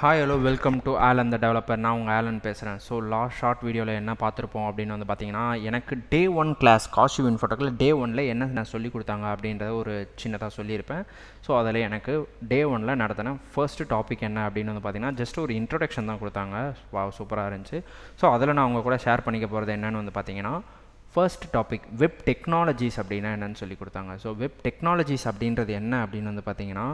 Hi hello welcome to Alan the developer. நான் உங்கள் Alan பேசுகிறேன். ஸோ லாஸ்ட் ஷார்ட் வீடியோவில் என்ன பார்த்துருப்போம் அப்படின்னு வந்து பார்த்தீங்கன்னா, எனக்கு டே 1 கிளாஸ் காஸ்டியூம் இன்ஃபோடெக்கில் டே 1ல் என்ன நான் சொல்லி கொடுத்தாங்க அப்படின்றத ஒரு சின்னதாக சொல்லியிருப்பேன். ஸோ அதில் எனக்கு டே 1ல் நடத்தின ஃபர்ஸ்ட் டாபிக் என்ன அப்படின்னு வந்து பார்த்தீங்கன்னா, ஜஸ்ட் ஒரு இன்ட்ரொடக்ஷன் தான் கொடுத்தாங்க. சூப்பராக இருந்துச்சு. ஸோ அதில் நான் உங்கள் கூட ஷேர் பண்ணிக்க போகிறது என்னென்னு வந்து பார்த்தீங்கன்னா, ஃபர்ஸ்ட் டாபிக் வெப் டெக்னாலஜிஸ் அப்படின்னா என்னென்னு சொல்லி கொடுத்தாங்க. ஸோ வெப் டெக்னாலஜிஸ் அப்படின்றது என்ன அப்படின்னு வந்து பார்த்தீங்கன்னா,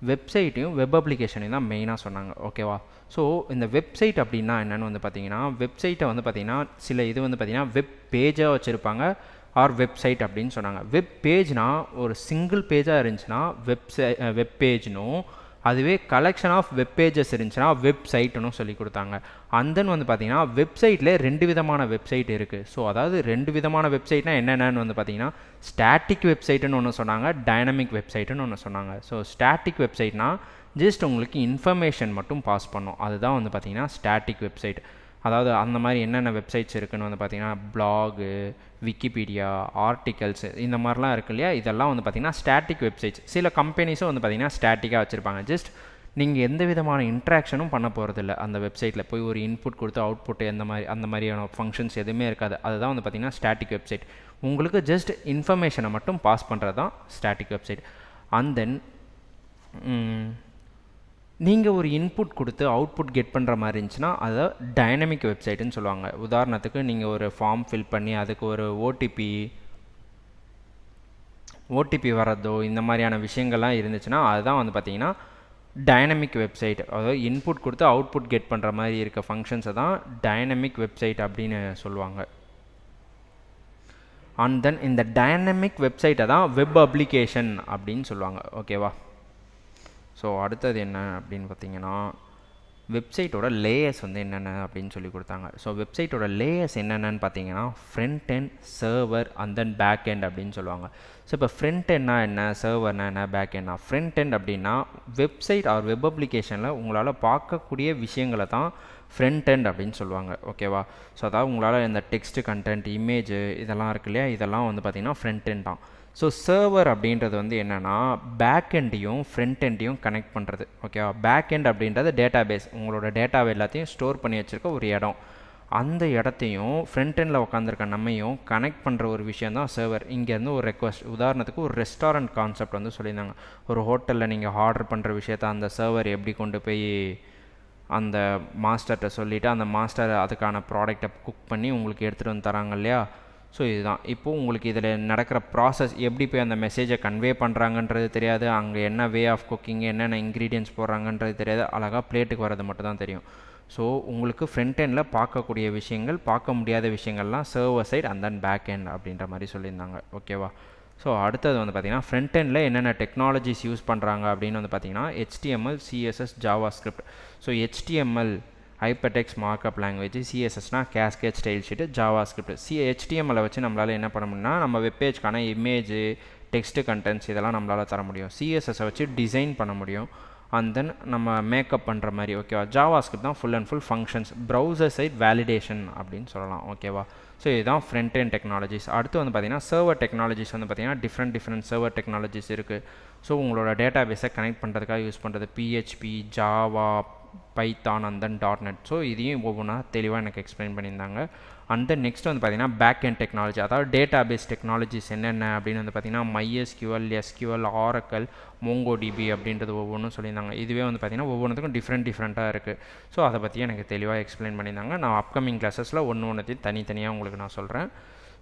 வெப்சைட்டையும் வெப் அப்ளிகேஷனையும் தான் மெயினாக சொன்னாங்க. ஓகேவா? ஸோ இந்த வெப்சைட் அப்படின்னா என்னென்னு வந்து பார்த்தீங்கன்னா, வெப்சைட்டை வந்து பார்த்தீங்கன்னா சில இது வந்து பார்த்தீங்கன்னா வெப் பேஜாக வச்சுருப்பாங்க ஆர் வெப்சைட் அப்படின்னு சொன்னாங்க. வெப் பேஜ்னால் ஒரு சிங்கிள் பேஜாக இருந்துச்சுன்னா வெப் பேஜ்னும், அதுவே கலெக்ஷன் ஆஃப் வெப் பேஜஸ் இருந்துச்சுன்னா வெப்சைட்னு சொல்லி கொடுத்தாங்க. அந்தன் வந்து பார்த்தீங்கன்னா வெப்சைட்டில் 2 விதமான வெப்சைட் இருக்குது. ஸோ அதாவது 2 விதமான வெப்சைட்னால் என்னென்னு வந்து பார்த்தீங்கன்னா, ஸ்டாட்டிக் வெப்சைட்டுன்னு ஒன்று சொன்னாங்க, டைனமிக் வெப்சைட்டுன்னு ஒன்று சொன்னாங்க. ஸோ ஸ்டாட்டிக் வெப்சைட்னால் ஜஸ்ட் உங்களுக்கு இன்ஃபர்மேஷன் மட்டும் பாஸ் பண்ணும். அதுதான் வந்து பார்த்தீங்கன்னா ஸ்டாட்டிக் வெப்சைட். அதாவது அந்த மாதிரி என்னென்ன வெப்சைட்ஸ் இருக்குதுன்னு வந்து பார்த்தீங்கன்னா, பிளாகு, விக்கிபீடியா, ஆர்டிகல்ஸ் இந்த மாதிரிலாம் இருக்கு இல்லையா, இதெல்லாம் வந்து பார்த்தீங்கன்னா ஸ்டாட்டிக் வெப்சைட்ஸ். சில கம்பெனிஸும் வந்து பார்த்தீங்கன்னா ஸ்டாட்டிக்காக வச்சுருப்பாங்க. ஜஸ்ட் நீங்கள் எந்த விதமான இன்ட்ராக்ஷனும் பண்ண போகிறதில்ல. அந்த வெப்சைட்டில் போய் ஒரு இன்புட் கொடுத்து அவுட்புட் அந்த மாதிரியான ஃபங்க்ஷன்ஸ் எதுவுமே இருக்காது. அதுதான் வந்து பார்த்தீங்கன்னா ஸ்டாட்டிக் வெப்சைட். உங்களுக்கு ஜஸ்ட் இன்ஃபர்மேஷனை மட்டும் பாஸ் பண்ணுறது தான் ஸ்டாட்டிக் வெப்சைட். அண்ட் தென் நீங்கள் ஒரு இன்புட் கொடுத்து அவுட்புட் கெட் பண்ணுற மாதிரி இருந்துச்சுன்னா அதை டைனமிக் வெப்சைட்டுன்னு சொல்லுவாங்க. உதாரணத்துக்கு நீங்கள் ஒரு ஃபார்ம் ஃபில் பண்ணி அதுக்கு ஒரு ஓடிபி வரதோ இந்த மாதிரியான விஷயங்கள்லாம் இருந்துச்சுன்னா அதுதான் வந்து பார்த்தீங்கன்னா டைனமிக் வெப்சைட். அதாவது இன்புட் கொடுத்து அவுட்புட் கெட் பண்ணுற மாதிரி இருக்க ஃபங்க்ஷன்ஸை தான் டைனமிக் வெப்சைட் அப்படின்னு சொல்லுவாங்க. அண்ட் தென் இந்த டைனமிக் வெப்சைட்டை தான் வெப் அப்ளிகேஷன் அப்படின்னு சொல்லுவாங்க. ஓகேவா? ஸோ அடுத்தது என்ன அப்படின்னு பார்த்தீங்கன்னா, வெப்சைட்டோட லேயர்ஸ் வந்து என்னென்ன அப்படின்னு சொல்லி கொடுத்தாங்க. ஸோ வெப்சைட்டோட லேயர்ஸ் என்னென்னு பார்த்தீங்கன்னா, front end, server and then back end அப்படின்னு சொல்லுவாங்க. ஸோ இப்போ ஃப்ரண்ட் எண்ட்னா என்ன, சர்வர்னா என்ன, பேக் எண்ட்னா, ஃப்ரண்ட் எண்ட் அப்படின்னா வெப்சைட் ஆர் வெப் அப்ளிகேஷனில் உங்களால் பார்க்கக்கூடிய விஷயங்களை தான் ஃப்ரண்ட் எண்ட் அப்படின்னு சொல்லுவாங்க. ஓகேவா? ஸோ அதாவது உங்களால் இந்த டெக்ஸ்ட் கண்டென்ட், இமேஜ் இதெல்லாம் இருக்கு இல்லையா, இதெல்லாம் வந்து பார்த்திங்கன்னா ஃப்ரண்ட் எண்ட் தான். ஸோ சர்வர் அப்படின்றது வந்து என்னென்னா பேக் எண்டையும் ஃப்ரண்ட் எண்டையும் கனெக்ட் பண்ணுறது. ஓகேவா? பேக் எண்ட் அப்படின்றது டேட்டா பேஸ், உங்களோட டேட்டாவை எல்லாத்தையும் ஸ்டோர் பண்ணி வச்சுருக்க ஒரு இடம். அந்த இடத்தையும் ஃப்ரண்ட் எண்டில் உட்காந்துருக்க நம்மையும் கனெக்ட் பண்ணுற ஒரு விஷயம் தான் சர்வர். இங்கேருந்து ஒரு ரெக்வஸ்ட், உதாரணத்துக்கு ஒரு ரெஸ்டாரண்ட் கான்செப்ட் வந்து சொல்லியிருந்தாங்க. ஒரு ஹோட்டலில் நீங்கள் ஆர்டர் பண்ணுற விஷயத்த அந்த சர்வர் எப்படி கொண்டு போய் அந்த மாஸ்டர்கிட்ட சொல்லிவிட்டு அந்த மாஸ்டர் அதுக்கான ப்ராடக்டை குக் பண்ணி உங்களுக்கு எடுத்துகிட்டு வந்து தராங்க இல்லையா. ஸோ இதுதான் இப்போது உங்களுக்கு இதில் நடக்கிற ப்ராசஸ், எப்படி போய் அந்த மெசேஜை கன்வே பண்ணுறாங்கன்றது தெரியாது, அங்கே என்ன வே ஆஃப் குக்கிங், என்னென்ன இன்க்ரீடியன்ட்ஸ் போடுறாங்கன்றது தெரியாது, அழகாக பிளேட்டுக்கு வரது மட்டும் தான் தெரியும். ஸோ உங்களுக்கு ஃப்ரண்ட் எண்டில் பார்க்கக்கூடிய விஷயங்கள், பார்க்க முடியாத விஷயங்கள்லாம் server side and then back end அப்படின்ற மாதிரி சொல்லியிருந்தாங்க. ஓகேவா? ஸோ அடுத்தது வந்து பார்த்திங்கன்னா, ஃப்ரண்ட் எண்டில் என்னென்ன டெக்னாலஜிஸ் யூஸ் பண்ணுறாங்க அப்படின்னு வந்து பார்த்திங்கன்னா, HTML, CSS, JavaScript. So HTML hypertext markup language, சிஎஸ்எஸ்னா cascade style sheet, JavaScript. HTML வச்சு நம்மளால் என்ன பண்ண முடியும்னா நம்ம வெப்பேஜ்க்கான இமேஜ், டெக்ஸ்ட் கண்டென்ட்ஸ் இதெல்லாம் நம்மளால் தர முடியும். சிஎஸ்எஸை வச்சு டிசைன் பண்ண முடியும். அண்ட் தென் நம்ம மேக்கப் பண்ணுற மாதிரி. ஓகேவா? ஜாவாஸ்கிரிப்ட் தான் full and full functions, browser side validation அப்படின்னு சொல்லலாம். ஓகேவா? ஸோ இதுதான் ஃப்ரண்ட் எண்ட் டெக்னாலஜிஸ். அடுத்து வந்து பார்த்திங்கன்னா சர்வர் டெக்னாலஜிஸ் வந்து பார்த்திங்கன்னா டிஃப்ரெண்ட் சர்வர் டெக்னாலஜிஸ் இருக்குது. ஸோ உங்களோட டேட்டா பேஸை கனெக்ட் பண்ணுறதுக்காக யூஸ் பண்ணுறது PHP, Java, Python and then .NET. So இதையும் ஒவ்வொன்றா தெளிவாக எனக்கு எக்ஸ்பிளைன் பண்ணியிருந்தாங்க. அண்ட் தென் நெக்ஸ்ட் வந்து பார்த்திங்கன்னா பேக் எண்ட் டெக்னாலஜி, அதாவது டேட்டா பேஸ் டெக்னாலஜிஸ் என்னென்ன அப்படின்னு வந்து பார்த்திங்கன்னா MySQL, SQL, Oracle, MongoDB அப்படின்றது ஒவ்வொன்றும் சொல்லியிருந்தாங்க. இதுவே வந்து பார்த்திங்கன்னா ஒவ்வொன்றுத்துக்கும் டிஃப்ரெண்ட்டாக இருக்குது. ஸோ அதை பற்றி எனக்கு தெளிவாக எக்ஸ்பிளைன் பண்ணியிருந்தாங்க. நான் அப்கமிங் கிளாஸஸில் ஒன்றுத்தையும் தனித்தனியாக உங்களுக்கு நான் சொல்கிறேன்.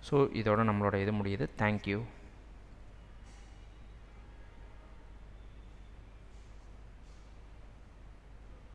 ஸோ இதோட நம்மளோட இது முடியுது. தேங்க்யூ.